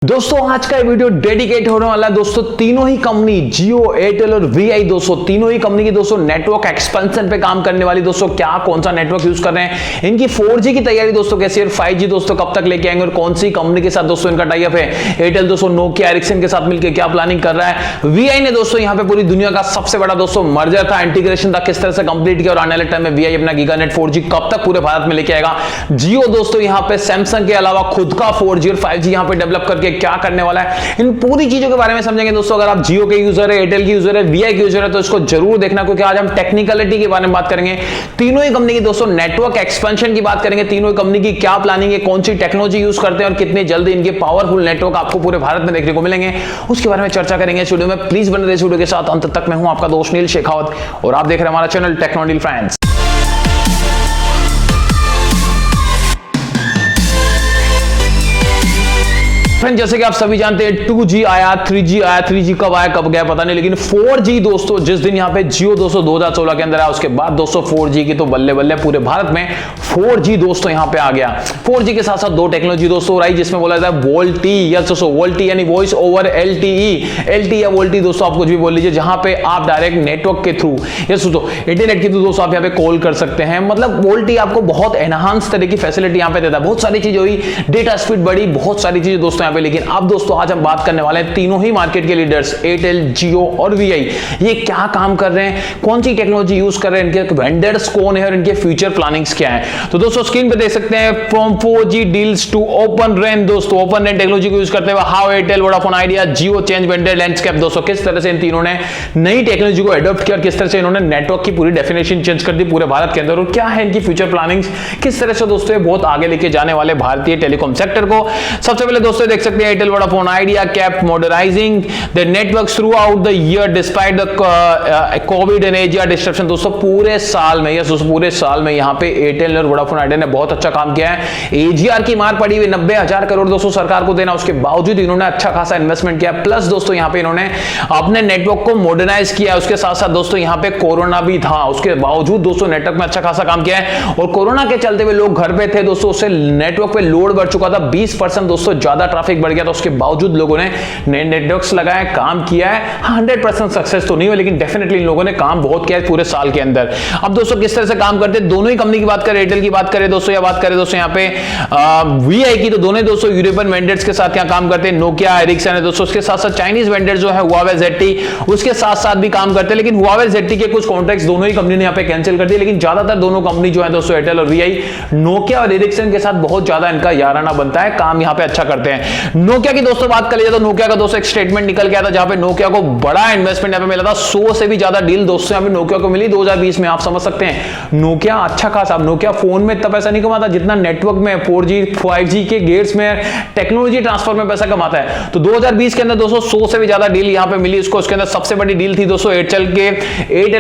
दोस्तों आज का वीडियो डेडिकेट होने वाला है दोस्तों तीनों ही कंपनी जियो, एयरटेल और वीआई दोस्तों तीनों ही कंपनी की दोस्तों नेटवर्क एक्सपेंशन पे काम करने वाली दोस्तों क्या कौन सा नेटवर्क यूज कर रहे हैं, इनकी 4G की तैयारी दोस्तों कैसी है और 5G दोस्तों कब तक लेके आएंगे और कौन सी कंपनी के साथ दोस्तों इनका टाई अप है। एयरटेल दोस्तों नोकिया एरिक्सन के साथ मिलकर क्या प्लानिंग कर रहा है। वीआई ने दोस्तों यहाँ पे पूरी दुनिया का सबसे बड़ा दोस्तों मर्जर था, इंटीग्रेशन था, किस तरह से कंप्लीट किया और आने वाले टाइम में वीआई अपना गीगानेट 4G कब तक पूरे भारत में लेके आएगा। जियो दोस्तों यहाँ पे सैमसंग के अलावा खुद का 4G और 5G यहाँ पे डेवलप करके क्या करने वाला है, इन पूरी चीजों के बारे में समझेंगे दोस्तों। अगर आप जियो के यूजर है, एयरटेल के यूजर है, वीआई के यूजर है तो इसको जरूर देखना, क्योंकि आज हम टेक्निकलिटी के बारे में बात करेंगे। तीनों ही कंपनी की दोस्तों नेटवर्क एक्सपेंशन की बात करेंगे, तीनों ही कंपनी की क्या प्लानिंग है, कौन सी टेक्नोलॉजी यूज करते हैं और कितनी जल्दी इनके पावरफुल नेटवर्क आपको पूरे भारत में देखने को मिलेंगे, उसके बारे में चर्चा करेंगे इस वीडियो में। प्लीज बने रहिए इस वीडियो के साथ अंत तक। मैं हूं आपका दोस्त नील शेखावत और आप देख रहे हैं हमारा चैनल टेक्नोडील फ्रेंड्स। जैसे कि आप सभी जानते हैं 2G आया, 3G आया, 3G कब आया कब गया पता नहीं, लेकिन 4G दोस्तों जिस दिन यहाँ पे जियो दोस्तों 2016 के अंदर आया उसके बाद दोस्तों 4G की तो बल्ले बल्ले पूरे भारत में 4G दोस्तों यहाँ पे आ गया। 4G के साथ साथ दो टेक्नोलॉजी दोस्तों आई जिसमें बोला जाता है वोल्टी, यस दोस्तों वोल्टी यानी वॉइस ओवर LTE या वोल्टी दोस्तों आप कुछ भी बोल लीजिए, जहां पे आप डायरेक्ट नेटवर्क के थ्रू यस दोस्तों इंटरनेट के थ्रू दोस्तों आप यहाँ पे कॉल कर सकते हैं। मतलब वोल्टी आपको बहुत एनहांस तरह की फैसिलिटी यहाँ पे देता है, बहुत सारी चीजें हुई, डेटा स्पीड बढ़ी, बहुत सारी चीजें दोस्तों पे। लेकिन अब दोस्तों आज हम बात करने वाले हैं तीनों ही मार्केट के लीडर्स एयरटेल, जियो और वीआई, ये क्या काम कर रहे हैं, कौन सी टेक्नोलॉजी यूज कर रहे हैं, इनके वेंडर्स कौन है और इनके फ्यूचर प्लानिंग्स क्या है। तो दोस्तों स्क्रीन पे देख सकते हैं from 4G deals to open RAN, दोस्तों ओपन रेन टेक्नोलॉजी को यूज करते हुए how Airtel, Vodafone Idea, Jio change vendor landscape. दोस्तों किस तरह से इन तीनों ने नई टेक्नोलॉजी को एडॉप्ट किया और किस तरह से इन्होंने नेटवर्क की पूरी डेफिनेशन चेंज कर दी पूरे भारत के अंदर और क्या है इनकी फ्यूचर प्लानिंग्स, किस तरह से दोस्तों ये बहुत आगे लेके जाने वाले भारतीय टेलीकॉम सेक्टर को। सबसे पहले दोस्तों देख सकते हैं Airtel Vodafone idea kept modernizing the networks throughout the year despite the COVID and AGR disruption। दोस्तों पूरे साल में दोस्तों पूरे साल में यहाँ पे एयरटेल और वोडाफोन आइडिया ने बहुत अच्छा काम किया है। AGR की मार पड़ी हुई 90,000 करोड़ दोस्तों सरकार को देना, उसके बावजूद इन्होंने अच्छा खासा इन्वेस्टमेंट किया, प्लस दोस्तों यहाँ पे इन्होंने अपने नेटवर्क को मॉडर्नाइज किया। उसके साथ साथ दोस्तों यहाँ पे कोरोना भी था, उसके बावजूद दोस्तों नेटवर्क में अच्छा खासा काम किया है और कोरोना के चलते हुए लोग घर पे थे दोस्तों, उससे नेटवर्क पे लोड बढ़ चुका था, 20% दोस्तों ज्यादा ट्रैफिक बढ़ गया था, उसके बावजूद लोगों ने नए नेटवर्क्स लगाए, काम किया है। 100% सक्सेस तो नहीं हुआ लेकिन डेफिनेटली इन लोगों ने काम बहुत किया है पूरे साल के अंदर। अब दोस्तों किस तरह से काम करते हैं, दोनों ही कंपनी की बात करें, एयरटेल की बात करें दोस्तों या बात करें दोस्तों यहाँ पे वीआई की, तो दोनों दोस्तों यूरोपियन वेंडर्स के साथ यहाँ काम करते हैं। नोकिया एरिक्सन है दोस्तों, उसके साथ साथ चाइनीज वेंडर जो है हुआवे ZTE उसके साथ साथ भी काम करते हैं, लेकिन हुआवे ZTE के कुछ कॉन्ट्रैक्ट्स दोनों ही कंपनी ने यहाँ पे कैंसिल कर दिए। लेकिन ज्यादातर दोनों कंपनी जो है दोस्तों एयरटेल और वीआई नोकिया और एरिक्सन के साथ बहुत ज्यादा इनका याराना बनता है, काम यहाँ पे अच्छा करते हैं। नोकिया की दोस्तों बात कर लीजिए तो नोकिया का दोस्तों एक स्टेटमेंट निकल गया था जहां पे नोकिया को बड़ा इन्वेस्टमेंट यहां पे मिला था, 100 से भी ज्यादा डील दोस्तों यहां पे नोकिया को मिली 2020 में। आप समझ सकते हैं नोकिया अच्छा खासा, नोकिया फोन में इतना पैसा नहीं कमाता जितना नेटवर्क में 4G 5G के गेट्स में टेक्नोलॉजी ट्रांसफर में पैसा कमाता है। तो 2020 के अंदर दोस्तों 100 से भी ज्यादा डील यहां पे मिली इसको। उसके अंदर सबसे बड़ी डील थी दोस्तों एयरटेल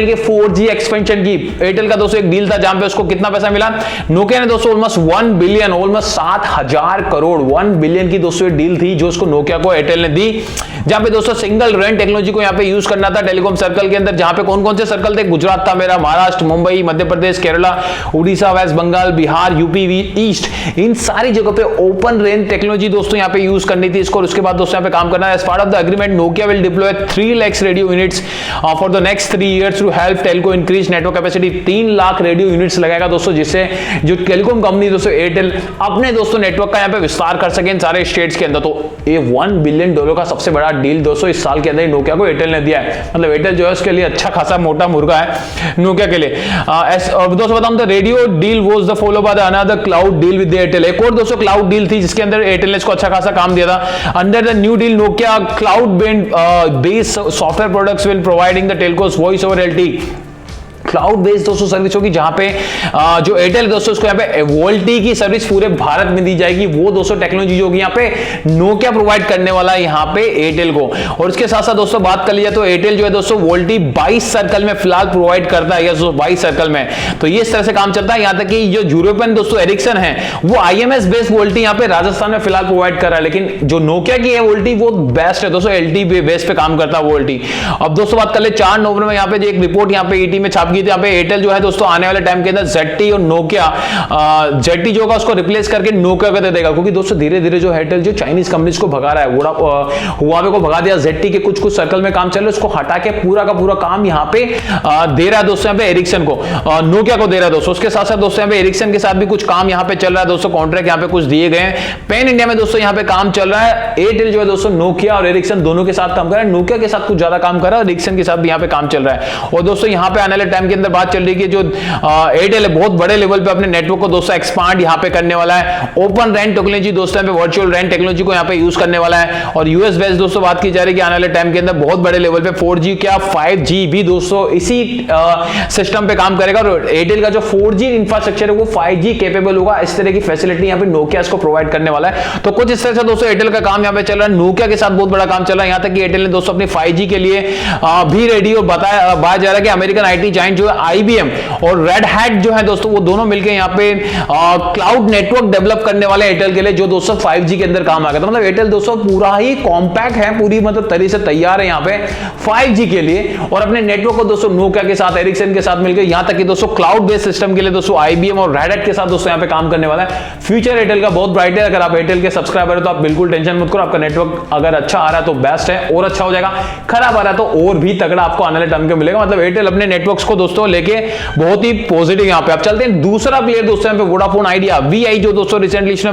के 4G एक्सपेंशन की। एयरटेल का दोस्तों एक डील था जहां पे उसको कितना पैसा मिला, नोकिया ने दोस्तों almost 1 billion, almost 7,000 crore 1 billion की दोस्तों डील थी जो उसको नोकिया को एयरटेल ने दी, जहां पे दोस्तों सिंगल रेन टेक्नोलॉजी को यहां पे यूज करना था टेलीकॉम सर्कल के अंदर, जहां पे कौन कौन से सर्कल थे, गुजरात था मेरा, Maharashtra, Mumbai, Madhya Pradesh, Kerala, Orissa, West Bengal, Bihar, UP east, इन सारी जगह पे ओपन रेन टेक्नोलॉजी दोस्तों यहां पे यूज करनी थी इसको। और उसके बाद दोस्तों यहां पे काम करना है। As part of the agreement Nokia will deploy 3 lakh radio units for the next 3 years to help telco increase network capacity. 3 lakh radio units लगाएगा दोस्तों, जिससे जो टेलीकॉम कंपनी दोस्तों एयरटेल अपने दोस्तों नेटवर्क का यहां पे विस्तार कर सके इन सारे स्टेट्स के अंदर। तो ये $1 बिलियन का सबसे बड़ा डील दोस्तों इस साल के अंदर नोकिया को एयरटेल ने दिया है। मतलब एयरटेल जो है उसके लिए अच्छा खासा मोटा मुर्गा है नोकिया के लिए। दोस्तों बताऊं तो radio deal was the follow by the another cloud deal with Airtel. एक और दोस्तों क्लाउड डील थी जिसके अंदर एयरटेल ने इसको अच्छा खासा काम दिया था। Under the new deal Nokia cloud based software products will providing the telcos voice over LTE cloud based दोस्तों सर्विस होगी, जहां पे जो एयरटेल दोस्तों उसको यहाँ पे वोल्टी की सर्विस पूरे भारत में दी जाएगी। वो दोस्तों टेक्नोलॉजी होगी यहाँ पे नोकिया प्रोवाइड करने वाला है यहाँ पे एयरटेल को। और उसके साथ साथ दोस्तों बात कर लिया तो एयरटेल जो है दोस्तों वोल्टी 22 सर्कल में फिलहाल प्रोवाइड करता है, 22 सर्कल में। तो ये इस तरह से काम चलता है। यहाँ तक कि जो यूरोपियन दोस्तों एरिक्सन है वो IMS बेस्ड वोल्टी यहाँ पे राजस्थान में फिलहाल प्रोवाइड कर रहा है, लेकिन जो नोकिया की है वोल्टी वो बेस्ट है दोस्तों, LTE बेस पे काम करता है वोल्टी। अब दोस्तों बात कर ले 4 नवंबर में यहाँ पे जो एक रिपोर्ट यहाँ पे ET में छाप की तो यहाँ पे एयरटेल जो है दोस्तों आने वाले टाइम के अंदर ZTE और नोकिया, ZTE जो होगा उसको रिप्लेस करके नोकिया को दे देगा, क्योंकि दोस्तों धीरे धीरे जो एयरटेल जो चाइनीज कंपनीज को भगा रहा है, हुआवे को भगा दिया, ZTE के कुछ कुछ सर्कल में काम चल रहा है, उसको हटा के पूरा का पूरा काम यहाँ पे दे रहा है दोस्तों यहाँ पे एरिक्सन को, नोकिया को दे रहा है दोस्तों। उसके साथ साथ दोस्तों यहाँ पे एरिक्सन के साथ भी कुछ काम यहाँ पे चल रहा है दोस्तों, कॉन्ट्रैक्ट यहाँ पे कुछ दिए गए हैं। पैन इंडिया में दोस्तों यहाँ पे काम चल रहा है। एयरटेल जो है दोस्तों नोकिया और एरिक्सन दोनों के साथ काम कर रहा है, नोकिया के साथ कुछ ज्यादा काम कर रहा है, एरिक्सन के साथ भी यहाँ पे काम चल रहा है। और दोस्तों यहाँ पे आने वाले टाइम के अंदर बात चल रही है कि जो एयरटेल है बहुत बड़े लेवल पे अपने नेटवर्क को दोस्तों एक्सपांड यहाँ पे करने वाला है। ओपन रैन टेक्नोलॉजी दोस्तों यहाँ पे वर्चुअल रैन टेक्नोलॉजी को यहाँ पे यूज करने वाला है। और यूएस बेस्ड दोस्तों बात की जा रही है कि आने वाले टाइम के अंदर बहुत बड़े लेवल पे 4G क्या 5G भी दोस्तों इसी सिस्टम पे काम करेगा। और एयरटेल का जो 4G इंफ्रास्ट्रक्चर है वो 5G कैपेबल होगा। इस तरह की फैसिलिटी यहाँ पे नोकिया इसको प्रोवाइड करने वाला है। तो कुछ इस तरह से दोस्तों एयरटेल का काम यहाँ पे चल रहा है, नोकिया के साथ बहुत बड़ा काम चल रहा है। यहाँ तक कि एयरटेल ने दोस्तों अपनी 5G के लिए भी रेडी और बताया जा रहा है कि अमेरिकन IT जायंट जो है IBM और रेड हैट जो है दोस्तों वो दोनों मिलकर यहाँ पे क्लाउड नेटवर्क डेवलप करने वाले एयरटेल के लिए, जो दोस्तों 5G के अंदर काम आ गया। तो मतलब एयरटेल दोस्तों पूरा ही कॉम्पैक्ट है, पूरी मतलब तरीके से तैयार है यहाँ पे 5G के लिए। और अपने नेटवर्क को दोस्तों नोकिया के साथ एरिक्सन के साथ मिलकर यहाँ तक कि दोस्तों क्लाउड बेस्ड सिस्टम के लिए दोस्तों IBM और रेड हैट के साथ दोस्तों यहाँ पे काम करने वाला है। फ्यूचर एयरटेल का बहुत ब्राइट है। अगर आप एयरटेल के सब्सक्राइबर है तो आप बिल्कुल टेंशन मत करो, आपका नेटवर्क अगर अच्छा आ रहा है तो बेस्ट है और अच्छा हो जाएगा, खराब आ रहा है तो और भी तगड़ा आपको आने वाले टाइम के मिलेगा। मतलब एयरटेल अपने नेटवर्क्स को दोस्तों लेके बहुत ही पॉजिटिव यहाँ पे। आप चलते हैं दूसरा प्लेयर दोस्तों यहाँ पे वोडाफोन आइडिया VI जो दोस्तों रिसेंटली इसने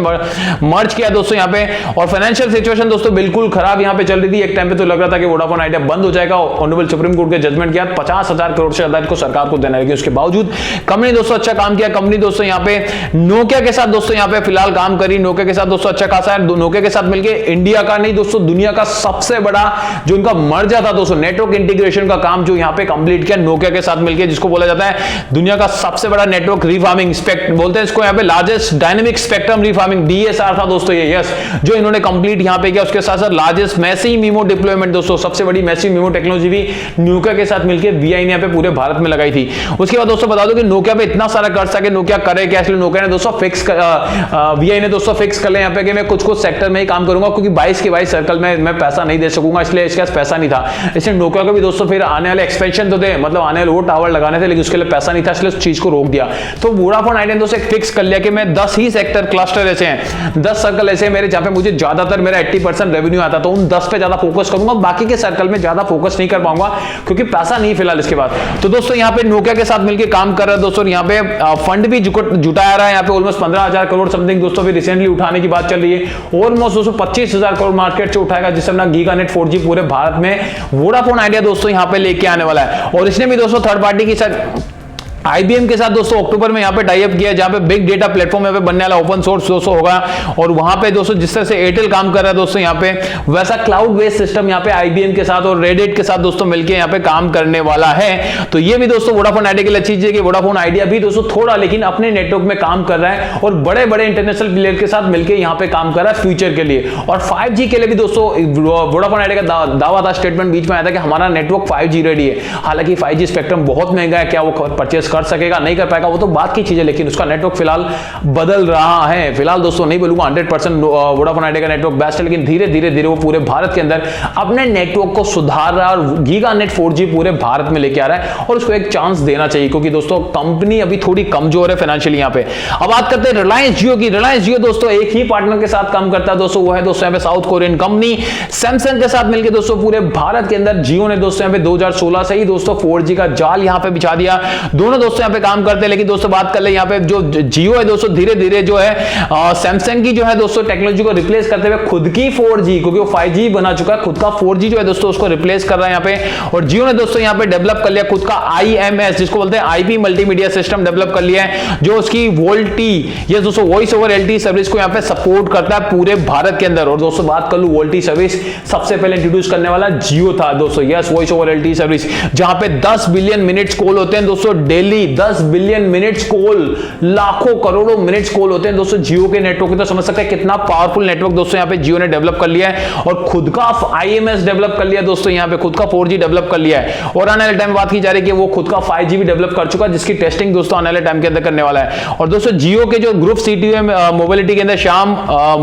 मर्ज किया दोस्तों यहाँ पे। और फाइनेंशियल सिचुएशन दोस्तों बिल्कुल खराब यहाँ पे चल रही थी। एक टाइम पे तो लग रहा था कि वोडाफोन आइडिया बंद हो जाएगा। ऑनरेबल सुप्रीम कोर्ट के जजमेंट के बाद 50,000 करोड़ से ज्यादा को सरकार को देना है, उसके बावजूद कंपनी दोस्तों अच्छा काम किया। कंपनी दोस्तों यहाँ पे नोकिया के साथ दोस्तों यहाँ पे फिलहाल काम करी, नोकिया के साथ दोस्तों अच्छा खासा है। नोकिया के साथ मिलकर इंडिया का नहीं दोस्तों दुनिया का सबसे बड़ा जो इनका मर्जर था दोस्तों नेटवर्क इंटीग्रेशन का काम जो यहाँ पे कंप्लीट किया नोकिया के साथ मिलकर, जिसको बोला जाता है दुनिया का सबसे बड़ा नेटवर्क रीफार्मिंग बोलते हैं इसको यहाँ पे, लार्जेस्ट डायनेमिक स्पेक्ट्रम रीफार्मिंग DSR था दोस्तों ये, यस, जो इन्होंने कंप्लीट यहाँ पे किया। उसके साथ साथ लार्जेस्ट मैसिव मीमो डिप्लॉयमेंट दोस्तों, सबसे बड़ी मैसिव मीमो टेक्नोलॉजी भी नोकिया के साथ मिलकर VI ने यहाँ पे पूरे भारत में लगाई थी। उसके बाद दोस्तों बता दो कि नोकिया पे इतना सारा कर सके, नोकिया करे क्या, इसलिए नोकिया ने दोस्तों VI ने दोस्तों फिक्स कर लिया यहाँ पे कि मैं कुछ कुछ सेक्टर में ही काम करूंगा, क्योंकि 22 के 22 सर्कल में मैं पैसा नहीं दे सकूंगा, इसलिए इसके पास पैसा नहीं था। इसलिए नोकिया को भी दोस्तों फिर आने वाले एक्सपेंशन तो थे, मतलब आने वाले वो टावर लगाने थे, लेकिन उसके लिए पैसा नहीं था, इसलिए उस चीज को रोक दिया। तो वोडाफोन आइडिया ने दोस्तों फिक्स कर लिया कि मैं 10 ही सेक्टर क्लस्टर ऐसे हैं, 10 सर्कल ऐसे हैं मेरे जहां पे मुझे ज्यादातर मेरा 80% रेवेन्यू आता, तो उन 10 पे ज्यादा फोकस करूंगा, बाकी के सर्कल में ज्यादा फोकस नहीं कर पाऊंगा क्योंकि पैसा नहीं फिलहाल इसके बाद। तो दोस्तों यहाँ पे नोकिया के साथ मिलकर काम कर रहा है दोस्तों, यहाँ पे फंड भी जुटाया रहा है, यहाँ पे ऑलमोस्ट 15,000 करोड़ समथिंग दोस्तों भी रिसेंटली उठाने की बात चल रही है। ऑलमोस्ट दोस्तों 25,000 करोड़ मार्केट से उठाएगा, जिससे अपना गीगानेट 4G पूरे भारत में वोडाफोन आइडिया दोस्तों यहाँ पे लेके आने वाला है। और इसने भी दोस्तों थर्ड पार्टी की IBM के साथ दोस्तों अक्टूबर में यहाँ पे टाई अप किया, जहाँ पे बिग डेटा प्लेटफॉर्म यहाँ पे बनने वाला ओपन सोर्स दोस्तों होगा। और वहां पे दोस्तों जिस तरह से एयरटेल काम कर रहा है दोस्तों यहाँ पे, वैसा क्लाउड बेस्ड सिस्टम यहाँ पे IBM के साथ और रेड हैट के साथ दोस्तों मिलकर यहाँ पे काम करने वाला है। तो ये भी दोस्तों वोडाफोन आइडिया के लिए अच्छी चीज है कि वोडाफोन आइडिया भी दोस्तों थोड़ा लेकिन अपने नेटवर्क में काम कर रहा है और बड़े बड़े इंटरनेशनल प्लेयर के साथ मिलकर यहाँ पे काम कर रहा है फ्यूचर के लिए। और 5G के लिए भी दोस्तों वोडाफोन आइडिया का दावा था, स्टेटमेंट बीच में आया था कि हमारा नेटवर्क 5G रेडी है। हालांकि 5G स्पेक्ट्रम बहुत महंगा है, क्या वो परचेस कर सकेगा नहीं कर पाएगा वो तो बात की चीज है, लेकिन उसका नेटवर्क फिलहाल बदल रहा है। फिलहाल दोस्तों नहीं बोलूंगा 100% वोडाफोन आइडिया का नेटवर्क बेस्ट है, लेकिन धीरे धीरे वो पूरे भारत के अंदर अपने नेटवर्क को सुधार रहा है और गीगानेट 4G पूरे भारत में लेके आ रहा है। और उसको एक चांस देना चाहिए, क्योंकि दोस्तों कंपनी अभी थोड़ी कमजोर है फाइनेंशियली यहाँ पे। अब बात करते हैं रिलायंस जियो की। रिलायंस जियो दोस्तों एक ही पार्टनर के साथ काम करता है दोस्तों, वो है दोस्तों यहाँ पे साउथ कोरियन कंपनी सैमसंग के साथ मिलकर दोस्तों पूरे भारत के अंदर जियो ने दोस्तों यहाँ पे 2016 से ही दोस्तों 4G का जाल यहाँ पे बिछा दिया। दोनों दोस्तों यहाँ पे काम करते हैं, लेकिन दोस्तों बात कर ले यहाँ पे जो जियो है दोस्तों धीरे धीरे जो है सैमसंग की जो है दोस्तों टेक्नोलॉजी को रिप्लेस करते हुए खुद की 4G, क्योंकि वो 5G बना चुका है, खुद का 4G जो है दोस्तों उसको रिप्लेस कर रहा है यहाँ पे। और जियो ने दोस्तों यहाँ पे डेवलप कर लिया खुद का IMS, जिसको बोलते हैं IP मल्टीमीडिया सिस्टम डेवलप कर लिया है, जो उसकी वोल्टी ये दोस्तों वॉइस ओवर LTE सर्विस को यहाँ पे सपोर्ट करता है पूरे भारत के अंदर। और दोस्तों बात कर लूं वोल्टी सर्विस सबसे पहले इंट्रोड्यूस करने वाला जियो था दोस्तों, yes, voice over LTE service, जहां पे 10 बिलियन मिनट्स कॉल होते हैं दोस्तों daily daily 10 billion minutes call, लाखों करोड़ों मिनट्स कॉल होते हैं दोस्तों जियो के नेटवर्क की। तो समझ सकते हैं कितना पावरफुल नेटवर्क दोस्तों यहाँ पे जियो ने डेवलप कर लिया है और खुद का IMS डेवलप कर लिया दोस्तों, यहाँ पे खुद का 4G डेवलप कर लिया है। और आने वाले टाइम बात की जा रही है कि वो खुद का 5G भी डेवलप कर चुका है, जिसकी टेस्टिंग दोस्तों आने वाले टाइम के अंदर करने वाला है। और दोस्तों जियो के जो ग्रुप CTO मोबिलिटी के अंदर श्याम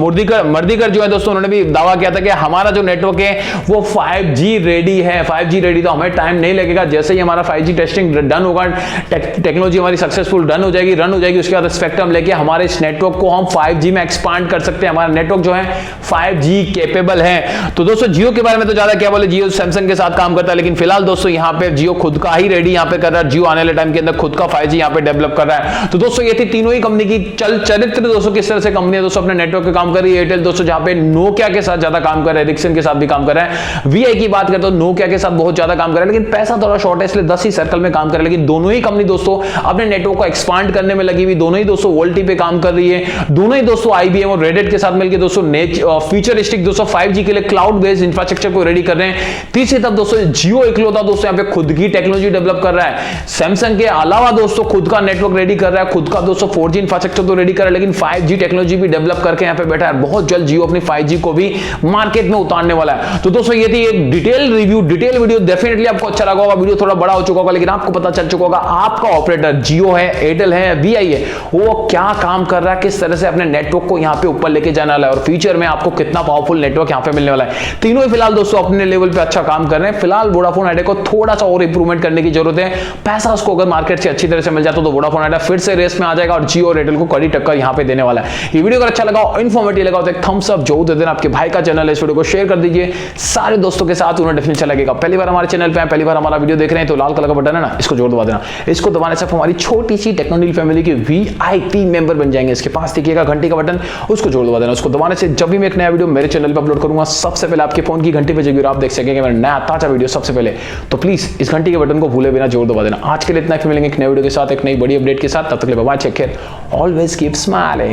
मर्दीकर जो है दोस्तों, उन्होंने भी दावा किया था कि हमारा जो नेटवर्क है वो 5G रेडी है। 5G रेडी, तो हमें टाइम नहीं लगेगा। जैसे ही हमारा 5G टेस्टिंग डन होगा, टेक्नोलॉजी हमारी सक्सेसफुल रन हो जाएगी, उसके बाद स्पेक्ट्रम लेके हमारे इस नेटवर्क को हम 5G में एक्सपांड कर सकते हैं। हमारा नेटवर्क जो है 5G कैपेबल है। तो दोस्तों जियो के बारे में तो ज्यादा क्या बोले, जियो सैमसंग के साथ काम करता है, लेकिन फिलहाल दोस्तों यहाँ पे जियो खुद का ही रेडी यहाँ पे कर रहा है। जियो आने वाले टाइम के अंदर खुद का 5G यहाँ पे डेवलप कर रहा है। तो दोस्तों ये थी तीनों ही कंपनी की चरित्र दोस्तों, किस तरह से कंपनी दोस्तों अपने नेटवर्क पे काम कर रही है। एयरटेल दोस्तों जहां पे नोकिया के साथ ज्यादा काम कर रहा है, एरिक्सन के साथ भी काम कर रहा है। VI की बात करते हो नोकिया के साथ बहुत ज्यादा काम कर रहा है, लेकिन पैसा थोड़ा शॉर्ट है इसलिए 10 ही सर्कल में काम कर रहा है। लेकिन दोनों ही कंपनी दोस्तों अपने नेटवर्क को एक्सपांड करने में लगी हुई, दोनों ही दोस्तों वोल्टी पे काम कर रही है। दोनों ही दोस्तों IBM और रेडिट के साथ मिलकर दोस्तों फ्यूचरिस्टिक दोस्तों 5G के लिए क्लाउड बेस्ड इंफ्रास्ट्रक्चर को रेडी कर रहे हैं। तीसरी तरफ दोस्तों जियो इकलौता दोस्तों यहाँ पे खुद की टेक्नोलॉजी डेवलप कर रहा है। सैमसंग के अलावा दोस्तों खुद का नेटवर्क रेडी कर रहा है, खुद का दोस्तों 4G इंफ्रास्ट्रक्चर तो रेडी कर रहा है, लेकिन 5G टेक्नोलॉजी भी डेवलप करके यहाँ पे बैठा है। बहुत जल्द जियो अपनी 5G को भी मार्केट में उतारने वाला है। तो दोस्तों ये थी एक डिटेल वीडियो। डेफिनेटली आपको अच्छा लगा होगा, वीडियो थोड़ा बड़ा हो चुका होगा, लेकिन आपको पता चल चुका होगा आपका ऑपरेटर जियो है, एयरटेल है, VI है, वो क्या काम कर रहा है, किस तरह से अपने नेटवर्क को यहाँ पे ऊपर लेके जाने वाला है और फ्यूचर में आपको कितना पावरफुल नेटवर्क यहाँ पे मिलने वाला है। तीनों ही फिलहाल दोस्तों अपने लेवल पे अच्छा काम कर रहे हैं। फिलहाल वोडाफोन आइडिया को थोड़ा सा और इंप्रूवमेंट करने की जरूरत है। पैसा उसको अगर मार्केट से अच्छी तरह से मिल जाता तो वोडाफोन आइडिया फिर से रेस में आ जाएगा और जियो और एयरटेल को कड़ी टक्कर यहाँ पे देने वाला है। ये वीडियो अगर अच्छा लगा, इन्फॉर्मेटिव लगा तो एक थम्स अप जरूर दे देना। आपके भाई का चैनल है, इस वीडियो को शेयर कर दीजिए सारे दोस्तों के साथ, उन्हें डेफिनेटली अच्छा लगेगा। पहली बार हमारे चैनल पे हैं, पहली बार हमारा वीडियो देख रहे हैं तो लाल कलर का बटन है ना, इसको जोर दबा देना। इसको दबाने से आप हमारी छोटी सी टेक्नोनिल फैमिली के VIP मेंबर बन जाएंगे। इसके पास दिखिएगा घंटी का बटन, उसको जोर दबा देना। उसको दबाने से जब भी मैं एक नया वीडियो मेरे चैनल पर अपलोड करूंगा सबसे पहले आपके फोन की घंटी बजेगी और आप देख सकेंगे मेरा नया ताजा वीडियो सबसे पहले। तो प्लीज इस घंटी के बटन को भूले बिना जोर दबा देना। आज के लिए इतना ही, मिलेंगे एक नए वीडियो के साथ, एक नई बड़ी अपडेट के साथ। तब तक के लिए bye bye, take care, always keep smiling.